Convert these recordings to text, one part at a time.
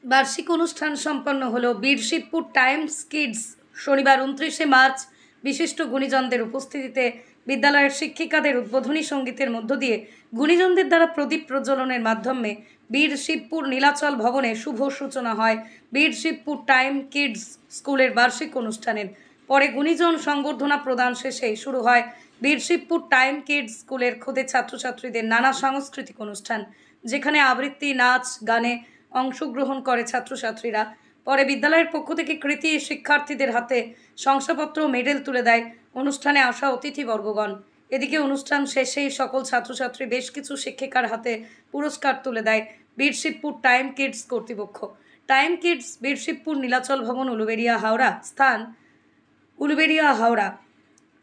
বার্ষিক অনুষ্ঠান সম্পন্ন হলো বীরশিবপুর টাইমস কিডস শনিবার 29শে মার্চ বিশিষ্ট গুণীজনদের উপস্থিতিতে বিদ্যালয়ের শিক্ষিকাদের উদ্বোধনী সঙ্গীতের মধ্য দিয়ে গুণীজনদের দ্বারা প্রদীপ প্রজ্বলনের মাধ্যমে বীরশিবপুর নীলাচল ভবনে শুভ সূচনা হয় বীরশিবপুর টাইম কিডস স্কুলের বার্ষিক অনুষ্ঠানের। পরে গুণীজন সংবর্ধনা প্রদান শেষে শুরু হয় বীরশিবপুর টাইম কিডস স্কুলের ক্ষুদে ছাত্রছাত্রীদের নানা সাংস্কৃতিক অনুষ্ঠান, যেখানে আবৃত্তি, নাচ, গানে অংশগ্রহণ করে ছাত্রছাত্রীরা। পরে বিদ্যালয়ের পক্ষ থেকে কৃতী শিক্ষার্থীদের হাতে শংসাপত্র ও মেডেল তুলে দেয় অনুষ্ঠানে আসা অতিথিবর্গগণ। এদিকে অনুষ্ঠান শেষেই সকল ছাত্রছাত্রী বেশ কিছু শিক্ষিকার হাতে পুরস্কার তুলে দেয় বীরশিবপুর টাইম কিডস কর্তৃপক্ষ। টাইম কিডস বীরশিবপুর নীলাচল ভবন, উলুবেড়িয়া, হাওড়া। স্থান উলুবেড়িয়া, হাওড়া।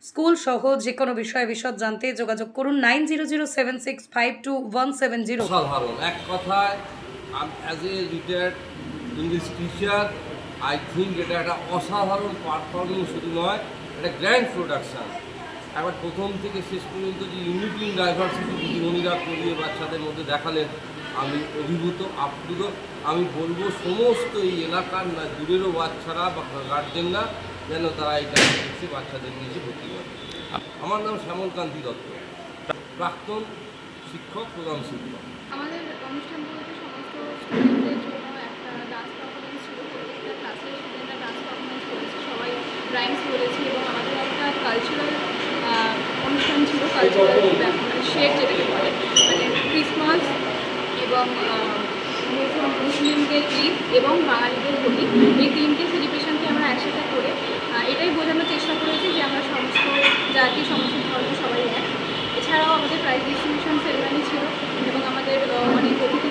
স্কুল সহ যে কোনো বিষয়ে বিশদ জানতে যোগাযোগ করুন 9007652170। সাধারণ এক কথায়, as a retired English teacher, I think এটা একটা অসাধারণ পারফরমেন্স শুধু নয়, একটা গ্র্যান্ড প্রোডাকশান। একবার প্রথম থেকে শেষ পর্যন্ত যে ইউনিটি ডাইভার্সিটি দিদিমণিরা করিয়ে বাচ্চাদের মধ্যে দেখালেন, আমি অভিভূত, আপ্লুত। আমি বলবো সমস্ত এই এলাকার না দূরেরও বাচ্চারা বা গার্জেনরা যেন তারা এটা দেখছে, বাচ্চাদের নিয়ে ভর্তি করে। আমার নাম শ্যামলকান্তি দত্ত, প্রাক্তন শিক্ষক, প্রধান শিক্ষক। আমাদের অনুষ্ঠান বলতে সমস্ত স্টুডেন্টদের জন্য একটা ডান্স পারফরমেন্স ছিল। প্রত্যেকটা ক্লাসের স্টুডেন্টরা ডান্স পারফরমেন্স করেছে, সবাই রাইমস বলেছে এবং আমাদের একটা কালচারাল অনুষ্ঠান ছিল। কালচারাল শেড যেটাকে বলে, মানে ক্রিসমাস এবং মুসলিমদের ঈদ এবং বাঙালিদের হোলি, এই তিনটে সেলিব্রেশনকে আমরা একসাথে করে এটাই বোঝানোর চেষ্টা করেছি যে আমরা সমস্ত জাতি, সমস্ত ধর্ম সবাই এক। এছাড়াও আমাদের প্রাইজ ডিস্ট্রিবিউশন সেরেমনি ছিল এবং আমাদের অনেক অতিথি